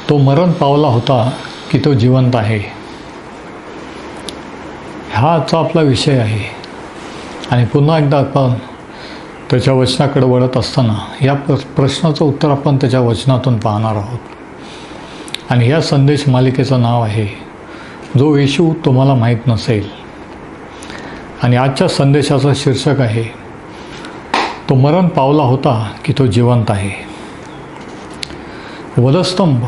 तो मरण पावला होता की तो जिवंत आहे, हा आजचा आपला विषय आहे. आणि पुन्हा एकदा आपण त्याच्या वचनाकडे वळत असताना या प्रश्नाचं उत्तर आपण त्याच्या वचनातून पाहणार आहोत. आणि या संदेश मालिकेचं नाव आहे, जो येशू तुम्हाला माहीत नसेल. आणि आजच्या संदेशाचं शीर्षक आहे, तो मरण पावला होता की तो जिवंत आहे. वधस्तंभ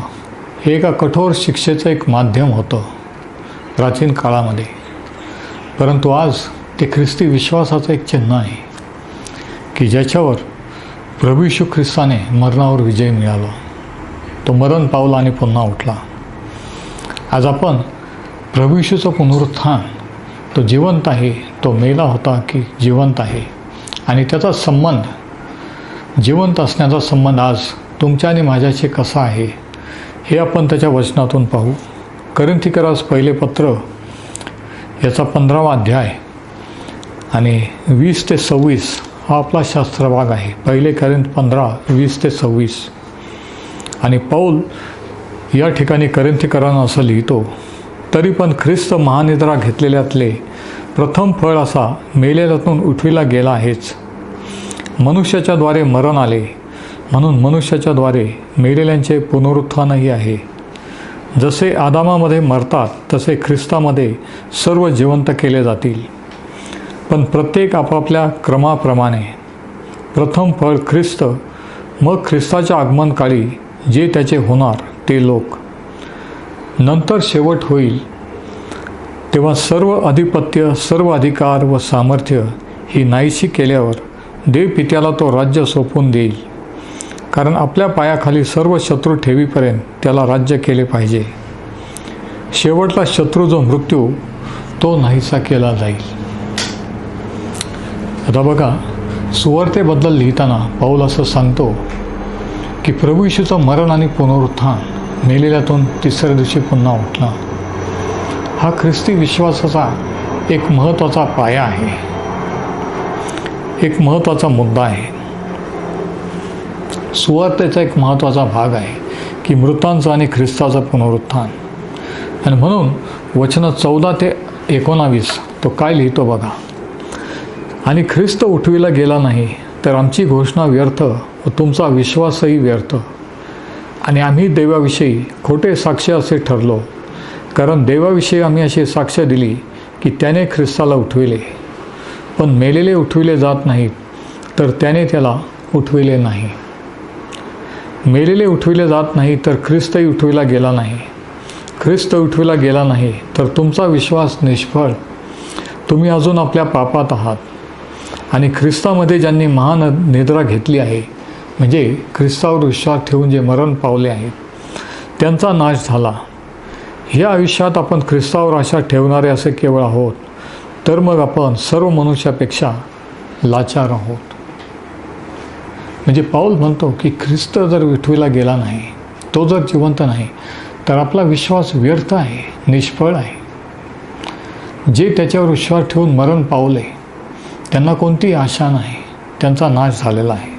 हे एका कठोर शिक्षेचं एक माध्यम होतं प्राचीन काळामध्ये, परंतु आज ते ख्रिस्ती विश्वासाचं एक चिन्ह आहे की ज्याच्यावर प्रभू येशू ख्रिस्ताने मरणावर विजय मिळाला. तो मरण पावला आणि पुन्हा उठला. आज आपण प्रभू येशूचं पुनरुत्थान, तो जिवंत आहे, तो मेला होता की जिवंत आहे, आणि त्याचा संबंध, जिवंत असण्याचा संबंध आज तुमच्या आणि माझ्याशी कसा आहे हे आपण त्याच्या वचनातून पाहू. कोरिन्थीकरास पहिले पत्र याचा 15वा अध्याय आणि 20 ते 26 हा आपला शास्त्रभाग आहे. पहिले कोरिन्थ 15, 20 ते 26. आणि पौल या ठिकाणी कोरिन्थीकरांना असं लिहितो, तरी पण ख्रिस्त महानिद्रा घेतलेल्यातले प्रथम फळ असा मेलेल्यातून उठविला गेला आहेच. मनुष्याच्या द्वारे मरण आले, म्हणून मनुष्याच्या द्वारे मेलेल्यांचे पुनरुत्थानही आहे. जसे आदामामध्ये मरतात तसे ख्रिस्तामध्ये सर्व जिवंत केले जातील, पण प्रत्येक आपापल्या क्रमाप्रमाणे. प्रथम फळ ख्रिस्त, मग ख्रिस्ताच्या आगमनकाळी जे त्याचे होणार ते लोक. नंतर शेवट होईल तेव्हा सर्व अधिपत्य, सर्व अधिकार व सामर्थ्य ही नाहीशी केल्यावर देव पित्याला तो राज्य सोपवून देईल, कारण आपल्या पायाखाली सर्व शत्रू ठेवीपर्यंत त्याला राज्य केले पाहिजे. शेवटला शत्रू जो मृत्यू, तो नाहीसा केला जाईल. आता बघा, सुवार्तेबद्दल लिहिताना पौल असं सांगतो की प्रभू येशूचं मरण आणि पुनरुत्थान, मेलेल्यातून तिसऱ्या दिवशी पुन्हा उठणं, हा ख्रिस्ती विश्वासाचा एक महत्त्वाचा पाया आहे, एक महत्त्वाचा मुद्दा आहे. सुवार्तेचा एक महत्त्वाचा भाग आहे की मृतांचं आणि ख्रिस्ताचं पुनरुत्थान. आणि म्हणून वचन 14 ते 19 तो काय लिहितो बघा, आणि ख्रिस्त उठविला गेला नाही तर आमची घोषणा व्यर्थ व तुमचा विश्वासही व्यर्थ, आणि आम्ही देवाविषयी खोटे साक्ष असे ठरलो, कारण देवाविषयी आम्ही अशी साक्ष दिली की त्याने ख्रिस्ताला उठविले. पण मेलेले उठविले जात नाहीत, तर त्याने त्याला उठविले नाही. मेलेले उठविले जात नाही तर ख्रिस्तही उठविला गेला नाही. ख्रिस्त उठविला गेला नाही तर तुमचा विश्वास निष्फळ, तुम्ही अजून आपल्या पापात आहात. आणि ख्रिस्तामध्ये ज्यांनी महान निद्रा घेतली आहे, म्हणजे ख्रिस्तावर विश्वास ठेवून जे मरण पावले आहेत, त्यांचा नाश झाला. ह्या आयुष्यात आपण ख्रिस्तावर आशा ठेवणारे असे केवळ आहोत, तर मग आपण सर्व मनुष्यापेक्षा लाचार आहोत. म्हणजे पौल म्हणतो की ख्रिस्त जर उठविला गेला नाही, तो जर जिवंत नाही, तर आपला विश्वास व्यर्थ आहे, निष्फळ आहे. जे त्याच्यावर विश्वास ठेवून मरण पावले त्यांना कोणतीही आशा नाही, त्यांचा नाश झालेला आहे.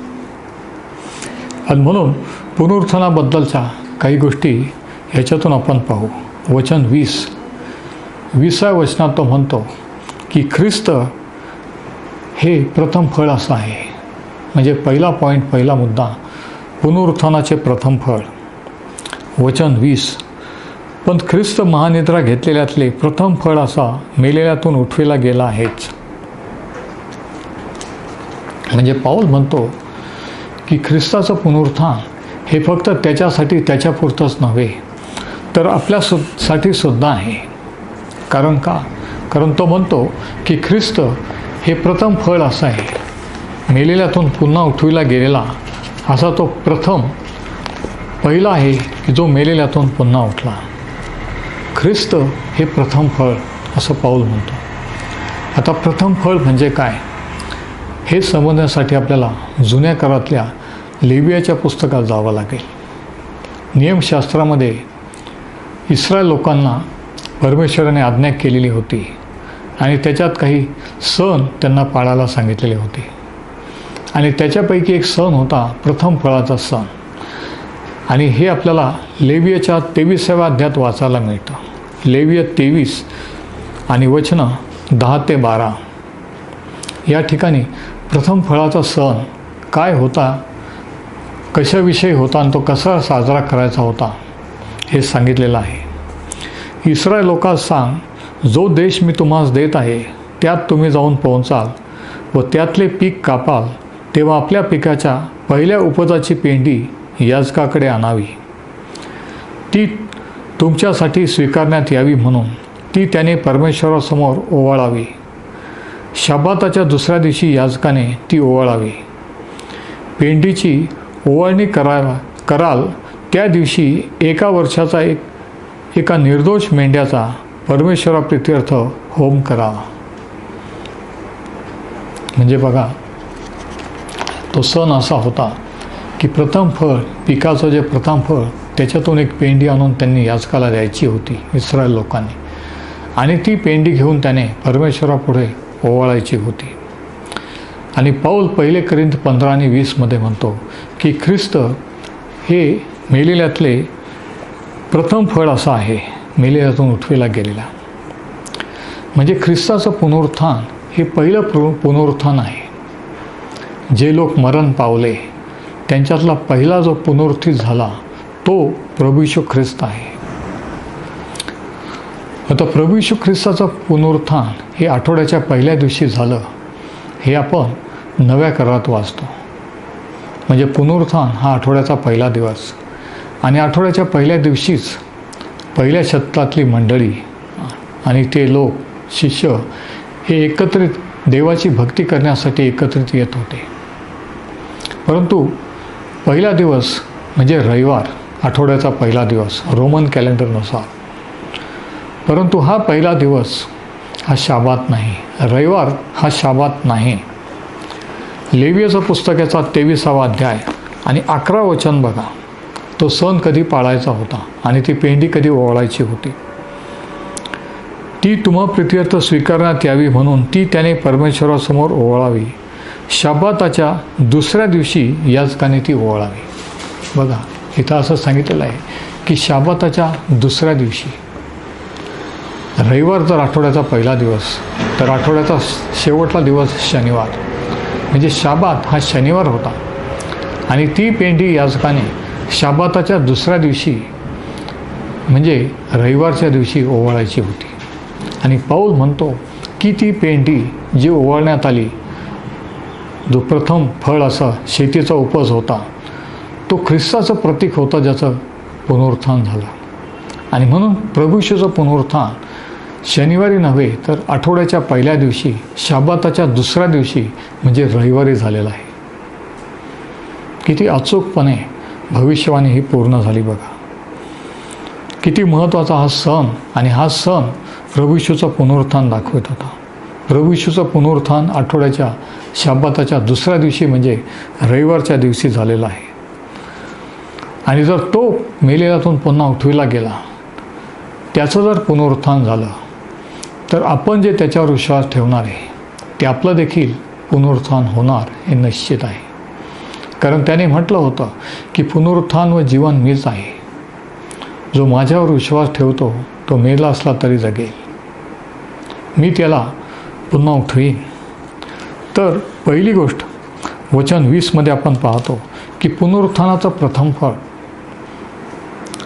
आणि म्हणून पुनरुत्थानाबद्दलच्या काही गोष्टी ह्याच्यातून आपण पाहू. वचन 20व्या वचनात तो म्हणतो की ख्रिस्त हे प्रथम फळ असं आहे. म्हणजे पहिला पॉईंट, पहिला मुद्दा, पुनरुत्थानाचे प्रथम फळ. वचन 20, पण ख्रिस्त महानिद्रा घेतलेल्यातले प्रथम फळ असा मेलेल्यातून उठविला गेला आहेच. म्हणजे पौल म्हणतो की ख्रिस्ताचं पुनरुत्थान हे फक्त त्याच्यासाठी, त्याच्यापुरतंच नव्हे, तर आपल्यासाठी सुद्धा आहे. कारण का? कारण तो म्हणतो की ख्रिस्त हे प्रथम फळ असं आहे, मेलेल्यातून पुन्हा उठविला गेलेला असा तो प्रथम, पहिला आहे की जो मेलेल्यातून पुन्हा उठला. ख्रिस्त हे प्रथम फळ असं पौल म्हणतो. आता प्रथम फळ म्हणजे काय हे समजण्यासाठी आपल्याला जुन्या काळातल्या लेवियाच्या पुस्तकात जावं लागेल. नियमशास्त्रामध्ये इस्रायल लोकांना परमेश्वराने आज्ञा केलेली होती आणि त्याच्यात काही सण त्यांना पाळायला सांगितलेले होते. आणि त्याच्यापैकी एक सण होता प्रथम फळाचा सण. आणि हे आपल्याला लेवियाच्या 23व्या अध्यायात वाचायला मिळतं. लेविय 23 आणि वचनं 10 ते 12. या ठिकाणी प्रथम फळाचा सण काय होता, कशाविषयी होता आणि तो कसा साजरा करायचा होता हे सांगितलेलं आहे. इस्रायल लोकांस सांग, जो देश मी तुम्हास देत आहे त्यात तुम्ही जाऊन पोहोचाल व त्यातले पीक कापाल, तेव्हा आपल्या पिकाच्या पहिल्या उपजाची पेंडी याजकाकडे आणावी. ती तुमच्यासाठी स्वीकारण्यात यावी म्हणून ती त्याने परमेश्वरासमोर ओवाळावी. शब्बाताच्या दुसऱ्या दिवशी याजकाने ती ओवाळावी. पेंडीची ओवाळणी कराल त्या दिवशी 1 वर्षाचा एका निर्दोष मेंढ्याचा परमेश्वराप्रित्यर्थ होम करावा. म्हणजे बघा, तो सण असा होता की प्रथम फळ, पिकाचं जे प्रथम फळ, त्याच्यातून एक पेंडी आणून त्यांनी याजकाला द्यायची होती इस्रायल लोकांनी, आणि ती पेंडी घेऊन त्याने परमेश्वरापुढे ओवाळायची होती. आणि पाऊल 1 कोरिंथ 15 आणि 20 मध्ये म्हणतो की ख्रिस्त हे मेलेल्यातले प्रथम फळ असं आहे, मेलेल्यातून उठविला गेलेला. म्हणजे ख्रिस्ताचं पुनरुत्थान हे पहिलं पुनरुत्थान आहे. जे लोक मरण पावले त्यांच्यातला पहिला जो पुनरुत्थित झाला तो प्रभू येशू ख्रिस्त आहे. आता प्रभू येशू ख्रिस्ताचं पुनरुत्थान हे आठवड्याच्या पहिल्या दिवशी झालं हे आपण नव्या करारात वाचतो. म्हणजे पुनरुत्थान हा आठवड्याचा पहिला दिवस, आणि आठवड्याच्या पहिल्या दिवशीच पहिल्या शतकातली मंडळी आणि ते लोक, शिष्य हे एकत्रित देवाची भक्ती करण्यासाठी एकत्रित येत होते. परंतु पहिला दिवस म्हणजे रविवार, आठवड्याचा पहिला दिवस रोमन कॅलेंडरनुसार. परंतु हा पहिला दिवस हा शाबात नाही, रविवार हा शाबात नाही. लेवियाचं पुस्तकाचा 23वा अध्याय आणि 11 वचन बघा. तो सण कधी पाळायचा होता आणि ती पेंडी कधी ओवाळायची होती. ती तुम्हा प्रित्यर्थ स्वीकारण्यात यावी म्हणून ती त्याने परमेश्वरासमोर ओवाळावी. शब्बाताच्या दुसऱ्या दिवशी याजकाने ती ओवाळावी. बघा, इथं असं सांगितलेलं आहे की शब्बाताच्या दुसऱ्या दिवशी. रविवार जर आठवड्याचा पहिला दिवस, तर आठवड्याचा शेवटला दिवस शनिवार, म्हणजे शब्बात हा शनिवार होता. आणि ती पेंडी याजकाने शब्बाताच्या दुसऱ्या दिवशी म्हणजे रविवारच्या दिवशी ओवाळायची होती. आणि पाऊल म्हणतो की ती पेंडी जी ओवाळण्यात आली, जो प्रथम फळ असा शेतीचा उपज होता, तो ख्रिस्ताचं प्रतीक होतं ज्याचं पुनरुत्थान झालं. आणि म्हणून प्रभू येशूचं पुनरुत्थान शनिवारी नव्हे तर आठवड्याच्या पहिल्या दिवशी, शब्बाताच्या दुसऱ्या दिवशी म्हणजे रविवारी झालेला आहे. किती अचूकपणे भविष्यवाणी ही पूर्ण झाली बघा. किती महत्त्वाचा हा सण, आणि हा सण प्रभू येशूचं पुनरुत्थान दाखवत होता. प्रभू येशूचं पुनरुत्थान आठवड्याच्या शब्बाताच्या दुसऱ्या दिवशी म्हणजे रविवारच्या दिवशी झालेला आहे. आणि जर तो मेलेल्यातून पुन्हा उठविला गेला, त्याचं जर पुनरुत्थान झालं, तर आपण जे त्याच्यावर विश्वास ठेवणार आहे ते आपलं देखील पुनरुत्थान होणार हे निश्चित आहे. कारण त्याने म्हटलं होतं की पुनरुत्थान व जीवन मीच आहे. जो माझ्यावर विश्वास ठेवतो तो मेला असला तरी जगेल, मी त्याला पुन्हा उठवीन. तर पहिली गोष्ट वचन 20मध्ये आपण पाहतो की पुनरुत्थानाचं प्रथम फळ,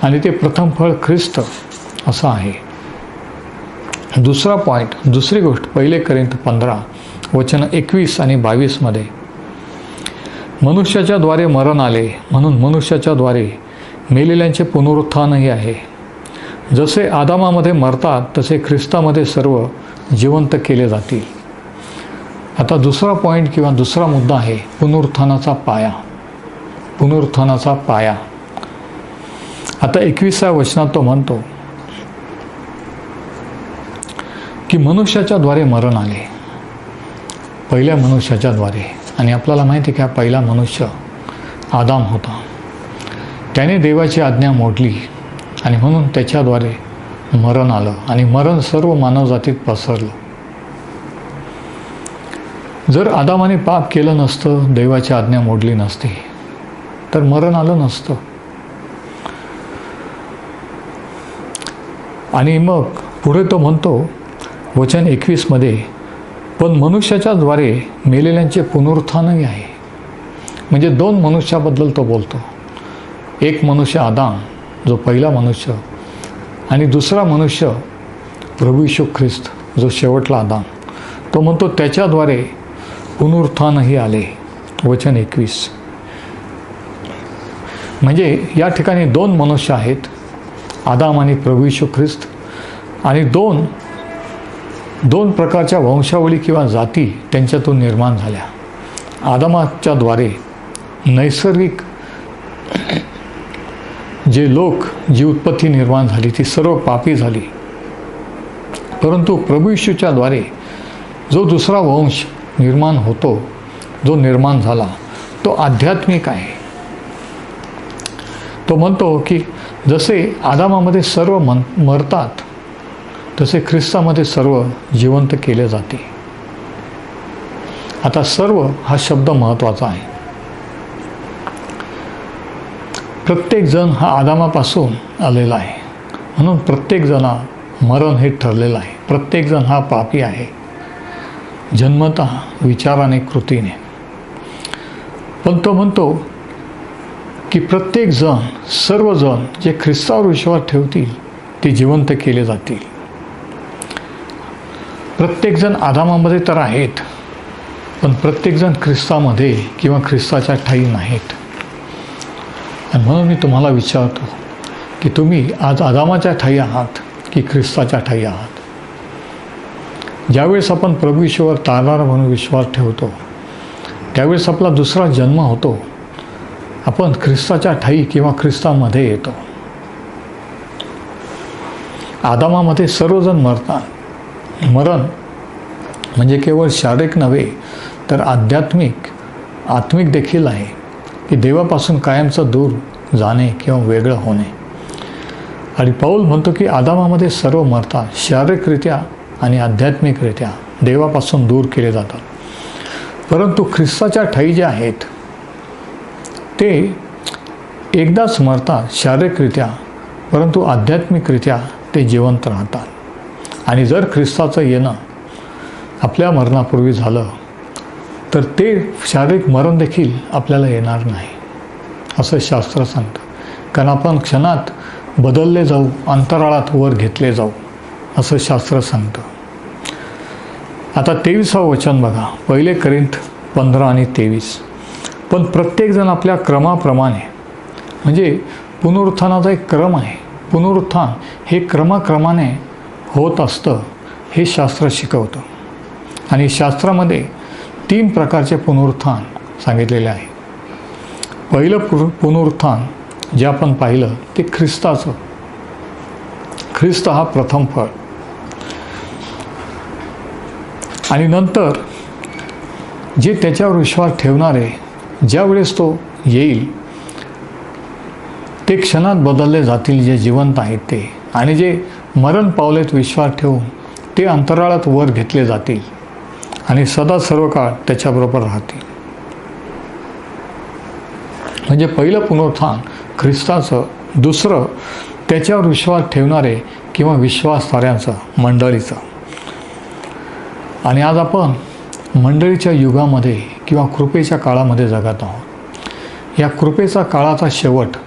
आणि ते प्रथम फळ ख्रिस्त असं आहे. दुसरा पॉईंट, दुसरी गोष्ट 1 कोरिंथ 15 वचन 21 आणि 22मध्ये, मनुष्याच्या द्वारे मरण आले म्हणून मनुष्याच्या द्वारे मेलेल्यांचे पुनरुत्थानही आहे. जसे आदामामध्ये मरतात तसे ख्रिस्तामध्ये सर्व जिवंत केले जातील. आता दुसरा पॉईंट किंवा दुसरा मुद्दा आहे पुनरुत्थानाचा पाया. पुनरुत्थानाचा पाया. आता 21व्या वचनात तो म्हणतो की मनुष्याच्या द्वारे मरण आले, पहिल्या मनुष्याच्या द्वारे. आणि आपल्याला माहिती आहे की हा पहिला मनुष्य आदाम होता. त्याने देवाची आज्ञा मोडली आणि म्हणून त्याच्याद्वारे मरण आलं, आणि मरण सर्व मानवजातीत पसरलं. जर आदामाने पाप केलं नसतं, देवाची आज्ञा मोडली नसती, तर मरण आलं नसतं. आणि मग पुढे तो म्हणतो वचन 21मध्ये, पण मनुष्याच्या द्वारे मेलेल्यांचे पुनरुत्थानही आहे. म्हणजे 2 मनुष्याबद्दल तो बोलतो. एक मनुष्य आदाम, जो पहिला मनुष्य, आणि दुसरा मनुष्य प्रभू येशू ख्रिस्त, जो शेवटला आदाम. तो म्हणतो त्याच्याद्वारे पुनरुत्थानही आले. वचन 21. म्हणजे या ठिकाणी 2 मनुष्य आहेत, आदाम आणि प्रभू येशू ख्रिस्त, आणि दोन प्रकारच्या वंशावली किंवा जाती त्यांच्यातून निर्माण झाल्या. आदामाच्या द्वारे नैसर्गिक जी उत्पत्ती निर्माण झाली ती सर्व पापी झाली. परंतु प्रभू येशूच्या द्वारे जो दुसरा वंश निर्माण होतो, जो निर्माण झाला, तो आध्यात्मिक आहे. तो म्हणतो की जसे आदामामध्ये सर्व मरतात, तसे ख्रिस्तामध्ये सर्व जिवंत केले जाते. आता सर्व हा शब्द महत्त्वाचा आहे. प्रत्येक जण हा आदामापासून आलेला आहे, म्हणून प्रत्येक जना मरण हे ठरलेलं आहे. प्रत्येक जण हा पापी आहे, जन्मतः, विचाराने, कृतीने. पण तो म्हणतो की प्रत्येक जण, सर्वजण जे ख्रिस्तावर विश्वास ठेवतील ते जिवंत केले जातील. प्रत्येकजण आदामामध्ये तर आहेत, पण प्रत्येकजण ख्रिस्तामध्ये किंवा ख्रिस्ताच्या ठायी नाहीत. आणि म्हणून मी तुम्हाला विचारतो की तुम्ही आज आदामाच्या ठायी आहात की ख्रिस्ताच्या ठायी आहात? ज्यावेळेस आपण प्रभू येशूवर तारणारा म्हणून विश्वास ठेवतो, त्यावेळेस आपला दुसरा जन्म होतो. आपण ख्रिस्ताच्या ठायी किंवा ख्रिस्तामध्ये येतो. आदामामध्ये सर्वजण मरतात. मरण म्हणजे केवळ शारीरिक नव्हे, तर आत्मिक देखील आहे, की देवापासून कायमचं दूर जाणे किंवा वेगळं होणे. आणि पौल म्हणतो की आदामामध्ये सर्व मरतात, शारीरिकरित्या आणि आध्यात्मिकरित्या देवापासून दूर केले जातात. परंतु ख्रिस्ताच्या ठायी जे आहेत ते एकदाच मरतात शारीरिकरित्या, परंतु आध्यात्मिकरित्या ते जिवंत राहतात. आणि जर ख्रिस्ताचं येणं आपल्या मरणापूर्वी झालं तर ते शारीरिक मरण देखील आपल्याला येणार नाही, असं शास्त्र सांगतं. कारण आपण क्षणात बदलले जाऊ, अंतराळात वर घेतले जाऊ, असं शास्त्र सांगतं. आता 23वं वचन बघा, 1 कोरिंथ 15 आणि 23. पण प्रत्येकजण आपल्या क्रमाप्रमाणे, म्हणजे पुनरुत्थानाचा एक क्रम आहे. पुनरुत्थान हे क्रमाक्रमाने होत असतं, हे शास्त्र शिकवतं. आणि शास्त्रामध्ये 3 प्रकारचे पुनरुत्थान सांगितलेले आहे. पहिलं पुनरुत्थान जे आपण पाहिलं ते ख्रिस्ताचं. ख्रिस्त हा प्रथम फळ. आणि नंतर जे त्याच्यावर विश्वास ठेवणारे, ज्यावेळेस तो येईल ते क्षणात बदलले जातील, जे जिवंत आहेत ते. आणि जे मरण पावलेत विश्वास ठेवून ते अंतराळात वर घेतले जातील आणि सदा सर्व काळ त्याच्याबरोबर राहतील. म्हणजे पहिलं पुनरुत्थान ख्रिस्ताचं, दुसरं त्याच्यावर विश्वास ठेवणारे किंवा विश्वासधाऱ्यांचं, मंडळीचं. आणि आज आपण मंडळीच्या युगामध्ये किंवा कृपेच्या काळामध्ये जगत आहोत. या कृपेचा काळाचा शेवट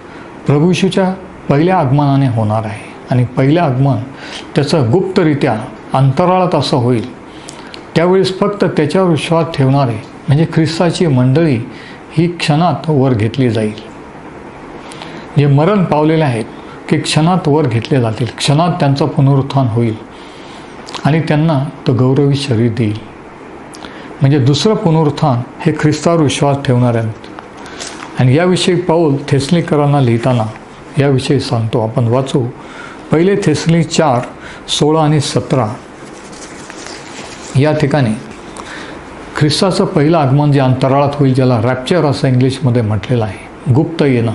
प्रभू येशूच्या पहिल्या आगमनाने होणार आहे. आणि पहिलं आगमन त्याचं गुप्तरित्या अंतराळात असं होईल. त्यावेळेस फक्त त्याच्यावर विश्वास ठेवणारे, म्हणजे ख्रिस्ताची मंडळी, ही क्षणात वर घेतली जाईल. जे मरण पावलेले आहेत की क्षणात वर घेतले जातील, क्षणात त्यांचं पुनरुत्थान होईल आणि त्यांना तो गौरवी शरीर देईल. म्हणजे दुसरं पुनरुत्थान हे ख्रिस्तावर विश्वास ठेवणाऱ्यांत. आणि याविषयी पौल थेसलोनिकरांना लिहिताना याविषयी सांगतो. आपण वाचू 1 थेसलोनिक 4:16 आणि 17. या ठिकाणी ख्रिस्ताचं पहिलं आगमन जे अंतराळात होईल, ज्याला रॅप्चर असं इंग्लिशमध्ये म्हटलेलं आहे, गुप्त येणं.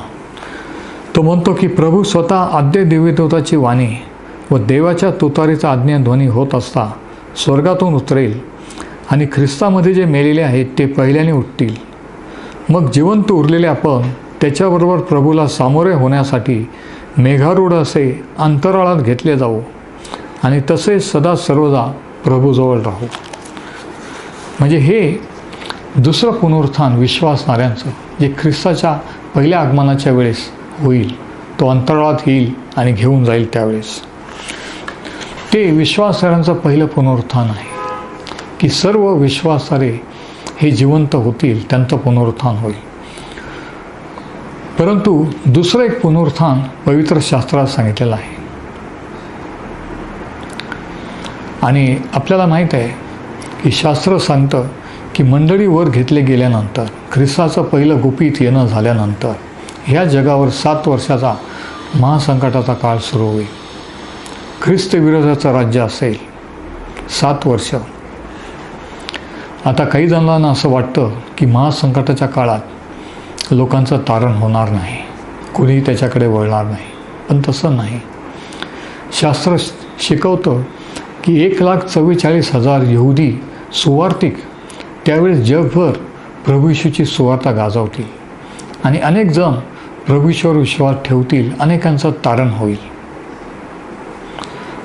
तो म्हणतो की प्रभू स्वतः आद्य दिव्यदूताची वाणी व देवाच्या तुतारीचा आज्ञाध्वनी होत असता स्वर्गातून उतरेल आणि ख्रिस्तामध्ये जे मेलेले आहेत ते पहिल्याने उठतील. मग जिवंत उरलेले आपण त्याच्याबरोबर प्रभूला सामोरे होण्यासाठी मेघारूढ असे अंतराळात घेतले जाऊ आणि तसे सदा सर्वदा प्रभूजवळ राहू. म्हणजे हे दुसरं पुनरुत्थान विश्वासणाऱ्यांचं जे ख्रिस्ताच्या पहिल्या आगमनाच्या वेळेस होईल, तो अंतराळात येईल आणि घेऊन जाईल त्यावेळेस, ते विश्वासणाऱ्यांचं पहिलं पुनरुत्थान आहे की सर्व विश्वासारे हे जिवंत होतील, त्यांचं पुनरुत्थान होईल. परंतु दुसरं एक पुनरुत्थान पवित्र शास्त्रात सांगितलेलं आहे. आणि आपल्याला माहीत आहे की शास्त्र सांगतं की मंडळी वर घेतले गेल्यानंतर, ख्रिस्ताचं पहिलं गुपित येणं झाल्यानंतर ह्या जगावर 7 वर्षाचा महासंकटाचा काळ सुरू होईल. ख्रिस्त विरोधाचं राज्य असेल 7 वर्ष. आता काही जणांना असं वाटतं की महासंकटाच्या काळात लोकांचं तारण होणार नाही, कुणीही त्याच्याकडे वळणार नाही. पण तसं नाही. शास्त्र शिकवतं की 1,44,000 यहुदी सुवार्तिक त्यावेळेस जगभर प्रभू येशूची सुवार्ता गाजवतील आणि अनेक जण प्रभू येशूवर विश्वास ठेवतील, अनेकांचं तारण होईल.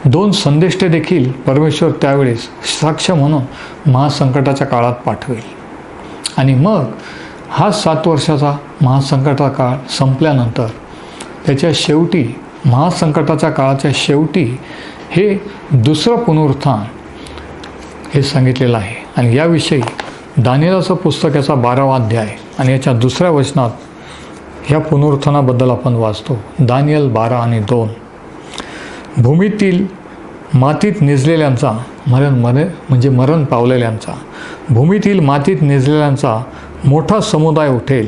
2 संदेष्टे देखील परमेश्वर त्यावेळेस साक्ष म्हणून महासंकटाच्या काळात पाठवेल. आणि मग हा 7 वर्षाचा महासंकटाचा काळ संपल्यानंतर त्याच्या शेवटी, महासंकटाच्या काळाच्या शेवटी हे दुसरं पुनरुत्थान हे सांगितलेलं आहे. आणि याविषयी दानिएलाचं पुस्तक याचा 12वा अध्याय आणि याच्या 2ऱ्या वचनात ह्या पुनरुत्थानाबद्दल आपण वाचतो. दानिएल 12 आणि 2. भूमीतील मातीत निजलेल्यांचा मरण पावलेल्यांचा, भूमीतील मातीत निजलेल्यांचा मोठा समुदाय उठेल.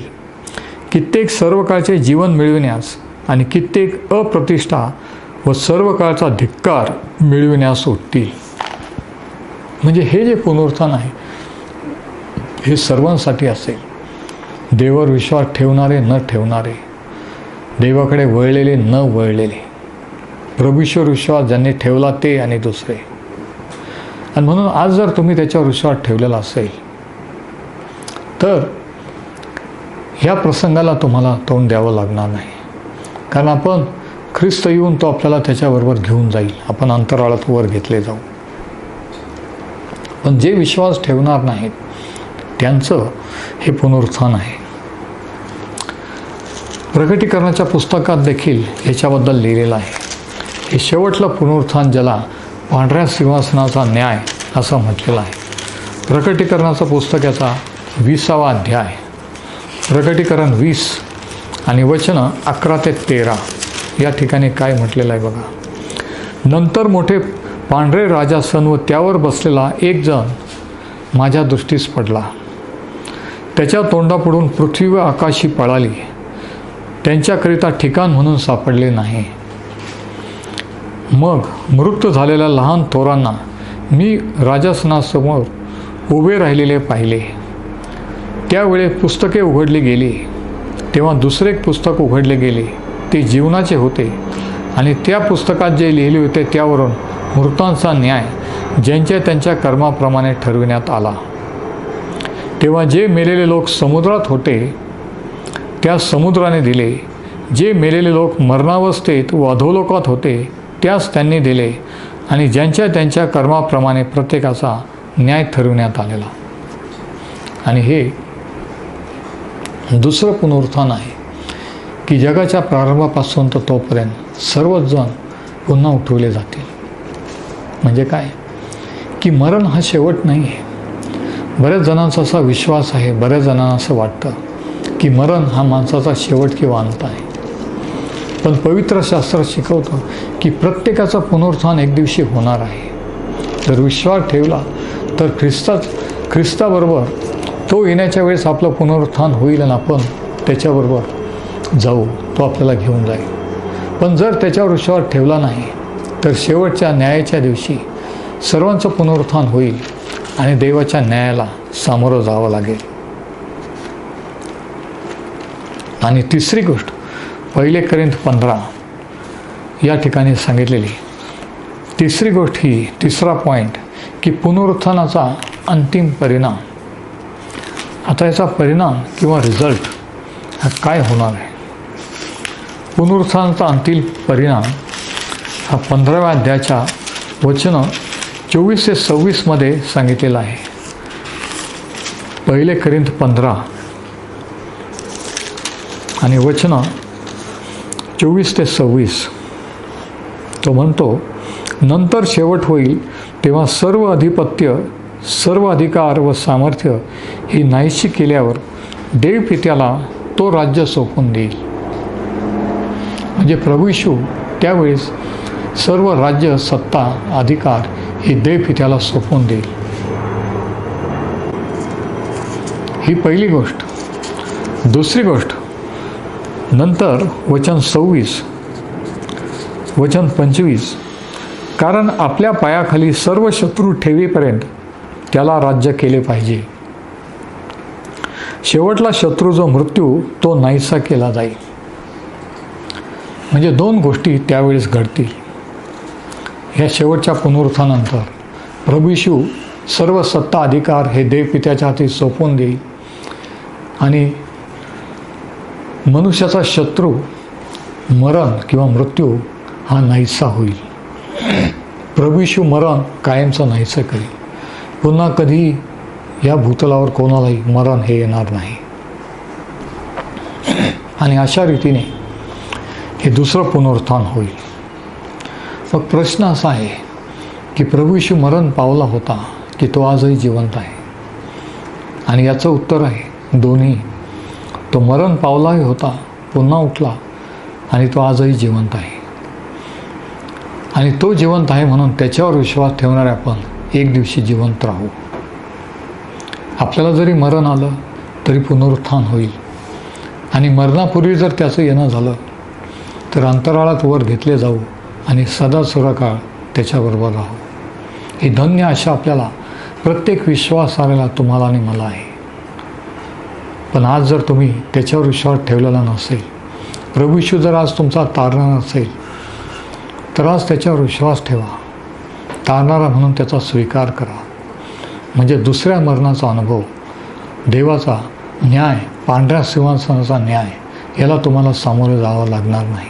कित्येक सर्व काळचे जीवन मिळविण्यास आणि कित्येक अप्रतिष्ठा व सर्व काळचा धिक्कार मिळविण्यास उठतील. म्हणजे हे जे पुनरुत्थान आहे हे सर्वांसाठी असेल. देवावर विश्वास ठेवणारे, न ठेवणारे, देवाकडे वळलेले, न वळलेले, प्रभूश्वर विश्वास ज्यांनी ठेवला ते आणि दुसरे. आणि म्हणून आज जर तुम्ही त्याच्यावर विश्वास ठेवलेला असेल तर ह्या प्रसंगाला तुम्हाला तोंड द्यावं लागणार नाही. कारण आपण ख्रिस्त येऊन तो आपल्याला त्याच्याबरोबर घेऊन जाईल. आपण अंतराळात वर घेतले जाऊ. पण जे विश्वास ठेवणार नाहीत त्यांचं हे पुनरुत्थान आहे. प्रकटीकरणाच्या पुस्तकात देखील याच्याबद्दल लिहिलेलं आहे. हे शेवटलं पुनरुत्थान ज्याला पांढऱ्या सिंहासनाचा न्याय असं म्हटलेलं आहे. प्रकटीकरणाचं पुस्तक याचा 20वा अध्याय, प्रकटीकरण 20 आणि वचनं 11 ते 13 या ठिकाणी काय म्हटलेलं आहे बघा. नंतर मोठे पांढरे राजासन व त्यावर बसलेला एक जण माझ्या दृष्टीस पडला. त्याच्या तोंडापुढून पृथ्वी व आकाशी पळाली. त्यांच्याकरिता ठिकाण म्हणून सापडले नाही. मग मृत झालेल्या लहान थोरांना मी राजासनासमोर उभे राहिलेले पाहिले. त्यावेळी पुस्तके उघडली गेली. तेव्हा दुसरे एक पुस्तक उघडले गेले. ते जीवनाचे होते आणि त्या पुस्तकात जे लिहिले होते त्यावरून मृतांचा न्याय ज्यांच्या त्यांच्या कर्माप्रमाणे ठरविण्यात आला. तेव्हा जे मेलेले लोक समुद्रात होते त्या समुद्राने दिले. जे मेलेले लोक मरणावस्थेत व अधोलोकात होते त्यास त्यांनी दिले. आणि ज्यांच्या त्यांच्या कर्माप्रमाणे प्रत्येकाचा न्याय ठरविण्यात आलेला. आणि हे दुसरं पुनरुत्थान आहे की जगाच्या प्रारंभापासून तर तोपर्यंत सर्वच जण पुन्हा उठवले जातील. म्हणजे काय की मरण हा शेवट नाही आहे. बऱ्याच जणांचा असा विश्वास आहे, बऱ्याच जणांना असं वाटतं की मरण हा माणसाचा शेवट किंवा अंत आहे. पण पवित्र शास्त्र शिकवतं की प्रत्येकाचं पुनरुत्थान एक दिवशी होणार आहे. जर विश्वास ठेवला तर ख्रिस्ताबरोबर तो येण्याच्या वेळेस आपलं पुनरुत्थान होईल आणि आपण त्याच्याबरोबर जाऊ, तो आपल्याला घेऊन जाईल. पण जर त्याच्यावर विश्वास ठेवला नाही तर शेवटच्या न्यायाच्या दिवशी सर्वांचं पुनरुत्थान होईल आणि देवाच्या न्यायाला सामोरं जावं लागेल. आणि तिसरी गोष्ट 1 कोरिंथ 15 या ठिकाणी सांगितलेली तिसरी गोष्ट ही, तिसरा पॉईंट की पुनरुत्थानाचा अंतिम परिणाम. आता याचा परिणाम किंवा रिझल्ट हा काय होणार आहे? पुनरुत्थानाचा अंतिम परिणाम हा 15व्या अध्यायाच्या वचनं 24 ते 26 मध्ये सांगितलेलं आहे. 1 कोरिंथ 15 आणि वचनं 24 ते 26. तो म्हणतो, नंतर शेवट होईल तेव्हा सर्व अधिपत्य, सर्व अधिकार व सामर्थ्य ही नाहीशी केल्यावर देव पित्याला तो राज्य सोपवून देईल. म्हणजे प्रभू येशू त्यावेळेस सर्व राज्य, सत्ता, अधिकार ही देव पित्याला सोपवून देईल. ही पहिली गोष्ट. दुसरी गोष्ट, नंतर वचन 26, वचन 25, कारण आपल्या पायाखाली सर्व शत्रू ठेवीपर्यंत त्याला राज्य केले पाहिजे. शेवटला शत्रू जो मृत्यू, तो नाहीसा केला जाईल. म्हणजे दोन गोष्टी त्यावेळेस घडतील. ह्या शेवटच्या पुनरुत्थानानंतर प्रभू येशू सर्व सत्ता, अधिकार हे देव पित्याच्या हाती सोपवून देईल आणि मनुष्याचा शत्रू मरण किंवा मृत्यू हा नाहीसा होईल. प्रभू येशू मरण कायमचं नाहीसं करेल. पुन्हा कधी या भूतलावर कोणालाही मरण हे येणार नाही. आणि अशा रीतीने हे दुसरं पुनरुत्थान होईल. मग प्रश्न असा आहे की प्रभू येशू मरण पावला होता की तो आजही जिवंत आहे? आणि याचं उत्तर आहे दोन्ही. तो मरण पावलाही होता, पुन्हा उठला आणि तो आजही जिवंत आहे. आणि तो जिवंत आहे म्हणून त्याच्यावर विश्वास ठेवणारे आपण एक दिवशी जिवंत राहू. आपल्याला जरी मरण आलं तरी पुनरुत्थान होईल. आणि मरणापूर्वी जर त्याचं येणं झालं तर अंतराळात वर घेतले जाऊ आणि सदा सुराकाळ त्याच्याबरोबर राहू. ही धन्य आशा आपल्याला प्रत्येक विश्वासाला तुम्हाला आणि मला आहे. पण आज जर तुम्ही त्याच्यावर विश्वास ठेवलेला नसेल, प्रभू येशू जर आज तुमचा तारणारा नसेल, तर आज त्याच्यावर विश्वास ठेवा. तारणारा म्हणून त्याचा स्वीकार करा. म्हणजे दुसऱ्या मरणाचा अनुभव, देवाचा न्याय, पांढऱ्या सिंहासनाचा न्याय, याला तुम्हाला सामोरे जावं लागणार नाही.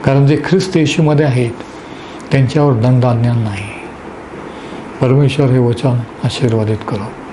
कारण जे ख्रिस्त येशूमध्ये आहेत त्यांच्यावर दंडाज्ञा नाही. परमेश्वर हे वचन आशीर्वादित करो.